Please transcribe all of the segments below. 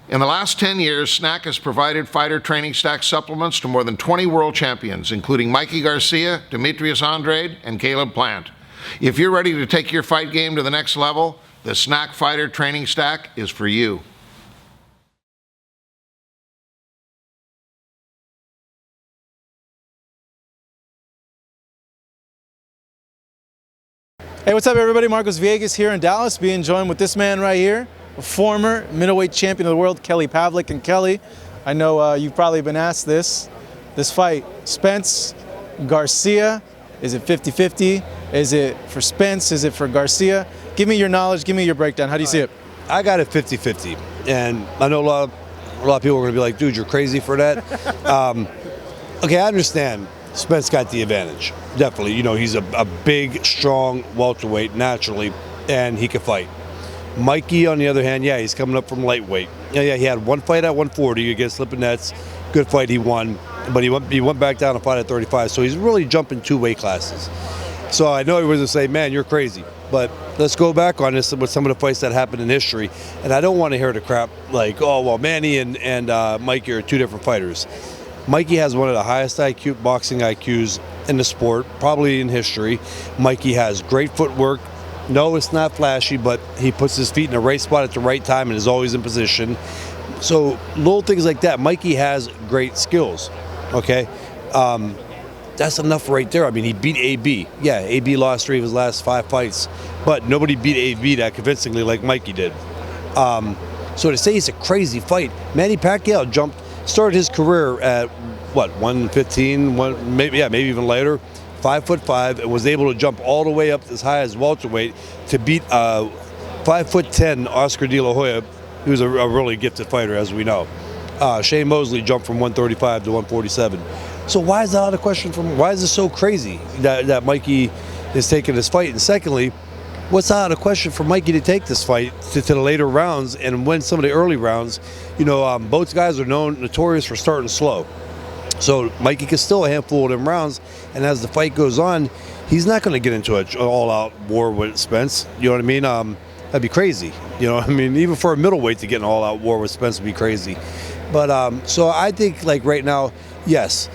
In the last 10 years, Snack has provided fighter training stack supplements to more than 20 world champions, including Mikey Garcia, Demetrius Andrade, and Caleb Plant. If you're ready to take your fight game to the next level, the Snack Fighter Training Stack is for you. Hey, what's up everybody? Marcos Villegas here in Dallas, being joined with this man right here, a former middleweight champion of the world, Kelly Pavlik. And Kelly, I know you've probably been asked this fight, Spence, Garcia, is it 50-50? Is it for Spence? Is it for Garcia? Give me your knowledge, give me your breakdown. How do you see it? I got it 50-50. And I know a lot of people are going to be like, dude, you're crazy for that. Okay, I understand Spence got the advantage. Definitely. You know, he's a big, strong welterweight naturally, and he can fight. Mikey, on the other hand, yeah, he's coming up from lightweight. Yeah, he had one fight at 140 against Lipinets. Good fight, he won. But he went back down and fought at 35. So he's really jumping two weight classes. So I know he was going to say, man, you're crazy. But let's go back on this with some of the fights that happened in history. And I don't want to hear the crap like, oh, well, Manny and Mikey are two different fighters. Mikey has one of the highest boxing IQs in the sport, probably in history. Mikey has great footwork. No, it's not flashy, but he puts his feet in the right spot at the right time and is always in position. So little things like that. Mikey has great skills, okay? That's enough right there. I mean, he beat AB. Yeah, AB lost 3 of his last 5 fights, but nobody beat AB that convincingly like Mikey did. So to say it's a crazy fight, Manny Pacquiao started his career at what, 115, maybe even later, 5'5", and was able to jump all the way up as high as welterweight to beat 5'10" Oscar De La Hoya, who's a really gifted fighter, as we know. Shane Mosley jumped from 135 to 147. So why is that out of question? Why is it so crazy that Mikey is taking this fight? And secondly, what's out of question for Mikey to take this fight to the later rounds and win some of the early rounds? You know, both guys are notorious for starting slow. So Mikey can still a handful of them rounds, and as the fight goes on, he's not going to get into an all-out war with Spence. You know what I mean? That'd be crazy. You know what I mean? Even for a middleweight to get an all-out war with Spence would be crazy. But so I think, like right now, yes,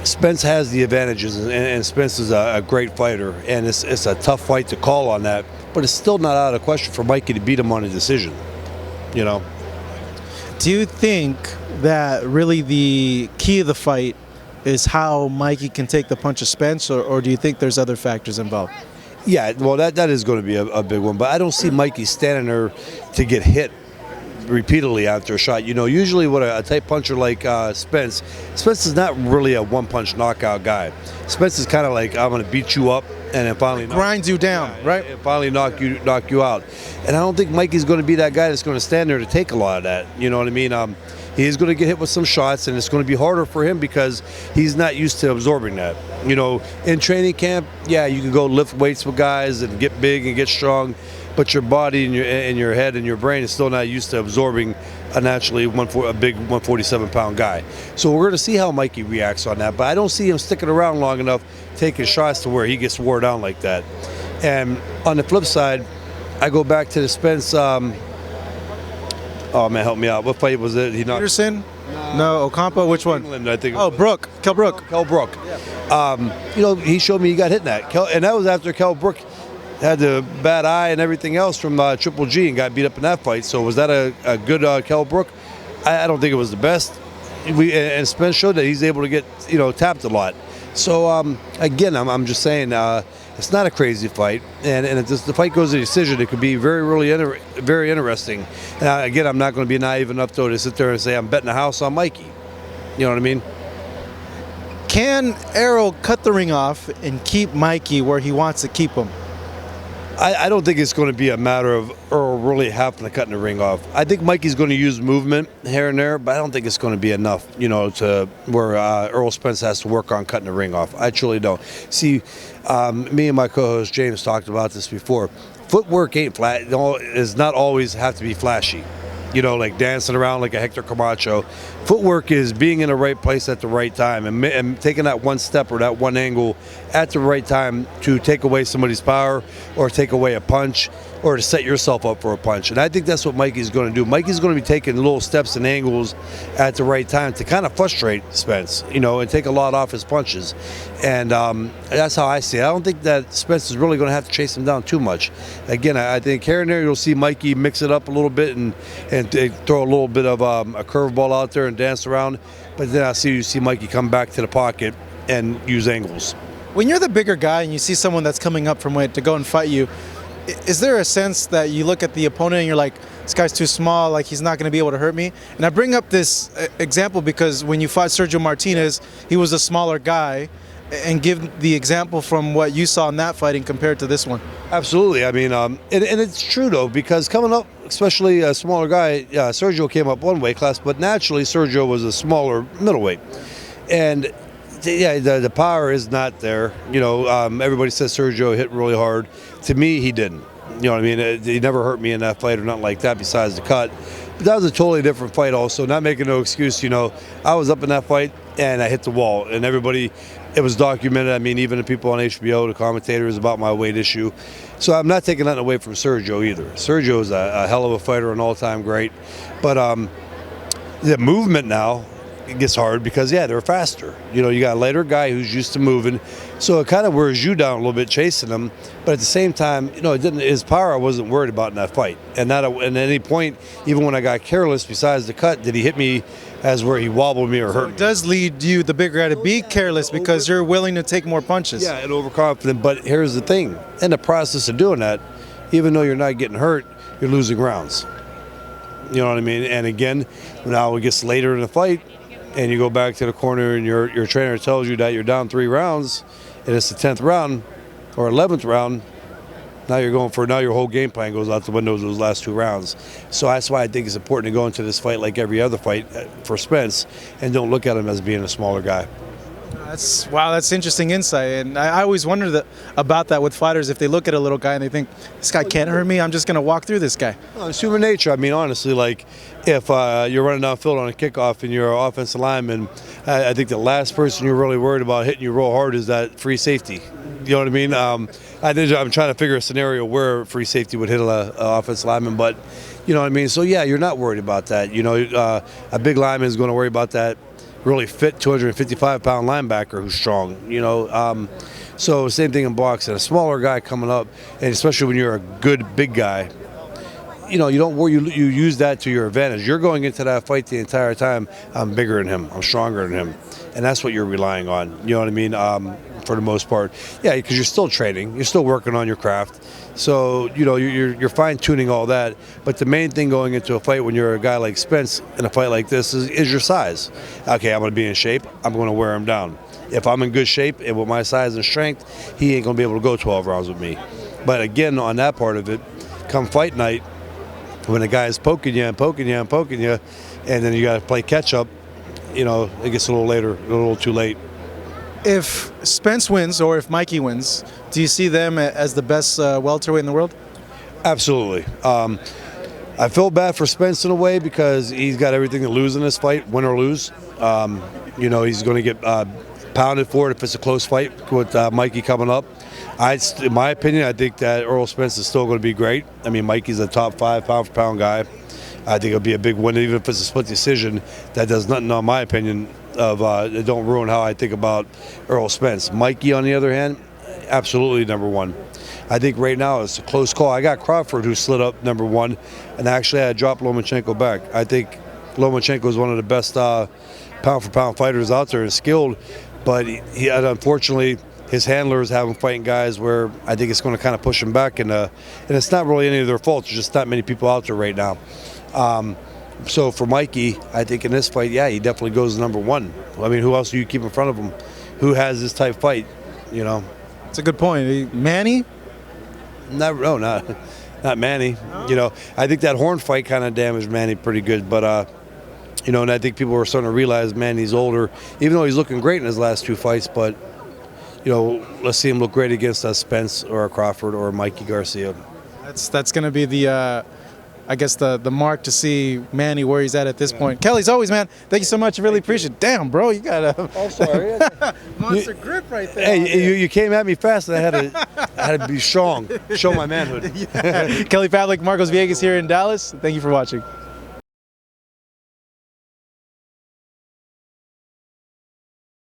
Spence has the advantages, and Spence is a great fighter, and it's a tough fight to call on that, but it's still not out of question for Mikey to beat him on a decision, you know? Do you think that really the key of the fight is how Mikey can take the punch of Spence, or do you think there's other factors involved? Yeah, well, that is going to be a big one, but I don't see Mikey standing there to get hit repeatedly after a shot. You know, usually with a tight puncher like Spence is not really a one-punch knockout guy. Spence is kind of like, I'm going to beat you up and then finally grinds you down, right? And finally knock you out. And I don't think Mikey's going to be that guy that's going to stand there to take a lot of that. You know what I mean? He's going to get hit with some shots, and it's going to be harder for him because he's not used to absorbing that. You know, in training camp, yeah, you can go lift weights with guys and get big and get strong, but your body and your head and your brain is still not used to absorbing a big 147-pound guy. So we're going to see how Mikey reacts on that, but I don't see him sticking around long enough taking shots to where he gets wore down like that. And on the flip side, I go back to the Spence. Oh man, help me out. What fight was it? Peterson? No, Ocampo. Which one? England, I think. Oh, Kell Brook. Kell Brook. Yeah. You know, he showed me he got hit in that, and that was after Kell Brook had the bad eye and everything else from Triple G and got beat up in that fight. So was that a good Kell Brook? I don't think it was the best. And Spence showed that he's able to get, you know, tapped a lot. So again, I'm just saying it's not a crazy fight, and if the fight goes to decision, it could be very interesting. And again, I'm not going to be naive enough though to sit there and say I'm betting a house on Mikey. You know what I mean? Can Errol cut the ring off and keep Mikey where he wants to keep him? I don't think it's going to be a matter of Earl really having to cut the ring off. I think Mikey's going to use movement here and there, but I don't think it's going to be enough, you know, to where Errol Spence has to work on cutting the ring off. I truly don't. See, me and my co-host James talked about this before. Footwork ain't flat. Does not always have to be flashy. You know, like dancing around like a Hector Camacho. Footwork is being in the right place at the right time and taking that one step or that one angle at the right time to take away somebody's power or take away a punch. or to set yourself up for a punch. And I think that's what Mikey's going to do. Mikey's going to be taking little steps and angles at the right time to kind of frustrate Spence, and take a lot off his punches. And that's how I see it. I don't think that Spence is really going to have to chase him down too much. Again, I think here and there you'll see Mikey mix it up a little bit and throw a little bit of a curveball out there and dance around. But then you see Mikey come back to the pocket and use angles. When you're the bigger guy and you see someone that's coming up from weight to go and fight you, is there a sense that you look at the opponent and you're like, this guy's too small, like he's not going to be able to hurt me? And I bring up this example because when you fought Sergio Martinez, he was a smaller guy, and give the example from what you saw in that fighting compared to this one. Absolutely. I mean, and it's true, though, because coming up, especially a smaller guy, Sergio came up one weight class, but naturally Sergio was a smaller middleweight. And yeah, the power is not there. Everybody says Sergio hit really hard. To me, he didn't. You know what I mean? He never hurt me in that fight or nothing like that besides the cut. But that was a totally different fight also. Not making no excuse, I was up in that fight and I hit the wall. And everybody, it was documented. I mean, even the people on HBO, the commentators, about my weight issue. So I'm not taking nothing away from Sergio either. Sergio is a hell of a fighter, an all-time great. But the movement now, it gets hard because, they're faster. You got a lighter guy who's used to moving, so it kind of wears you down a little bit chasing him. But at the same time, his power I wasn't worried about in that fight. And not at any point, even when I got careless, besides the cut, did he hit me as where he wobbled me or hurt me. It does lead you, the bigger guy, to be careless because you're willing to take more punches. Yeah, and overconfident. But here's the thing. In the process of doing that, even though you're not getting hurt, you're losing rounds. You know what I mean? And again, now it gets later in the fight, and you go back to the corner and your trainer tells you that you're down 3 rounds, and it's the 10th round or 11th round, now your whole game plan goes out the window those last 2 rounds. So that's why I think it's important to go into this fight like every other fight for Spence and don't look at him as being a smaller guy. That's interesting insight, and I always wonder about that with fighters. If they look at a little guy and they think, this guy can't hurt me, I'm just going to walk through this guy. Well, it's human nature. I mean, honestly, like if you're running downfield on a kickoff and you're an offensive lineman, I think the last person you're really worried about hitting you real hard is that free safety. You know what I mean? I'm trying to figure a scenario where free safety would hit an offensive lineman, but you know what I mean? So, you're not worried about that. A big lineman is going to worry about that really fit 255-pound linebacker who's strong, so same thing in boxing. A smaller guy coming up, and especially when you're a good big guy, you don't worry. You use that to your advantage. You're going into that fight the entire time, I'm bigger than him, I'm stronger than him, and that's what you're relying on. You know what I mean? For the most part, because you're still training, you're still working on your craft. So you're fine-tuning all that, but the main thing going into a fight when you're a guy like Spence in a fight like this is your size. Okay, I'm going to be in shape. I'm going to wear him down. If I'm in good shape and with my size and strength, he ain't going to be able to go 12 rounds with me. But again, on that part of it, come fight night, when the guy is poking you, and then you got to play catch-up, it gets a little later, a little too late. If Spence wins or if Mikey wins, do you see them as the best welterweight in the world? Absolutely. I feel bad for Spence in a way because he's got everything to lose in this fight, win or lose. He's going to get pounded for it if it's a close fight with Mikey coming up. In my opinion, I think that Errol Spence is still going to be great. I mean, Mikey's a top 5 pound-for-pound guy. I think it'll be a big win, even if it's a split decision. That does nothing, in my opinion, it don't ruin how I think about Errol Spence. Mikey, on the other hand, absolutely number 1. I think right now it's a close call. I got Crawford, who slid up number 1, and actually I dropped Lomachenko back. I think Lomachenko is one of the best pound-for-pound fighters out there and skilled, but he unfortunately, his handlers have him fighting guys where I think it's going to kind of push him back, and it's not really any of their fault. There's just not many people out there right now. So for Mikey, I think in this fight, he definitely goes to number 1. I mean, who else do you keep in front of him? Who has this type fight? That's a good point. Manny? Not Manny. No? I think that Horn fight kind of damaged Manny pretty good, but and I think people are starting to realize Manny's older, even though he's looking great in his last 2 fights. But let's see him look great against Spence or a Crawford or a Mikey Garcia. That's going to be the I guess the mark to see Manny where he's at this point. Kelly, as always, man, thank you so much. I really appreciate it. Damn, bro, you got a monster grip right there. Hey, you came at me fast, and I had to be strong, show my manhood. Kelly Pavlik, Marcos Villegas here in Dallas. Thank you for watching.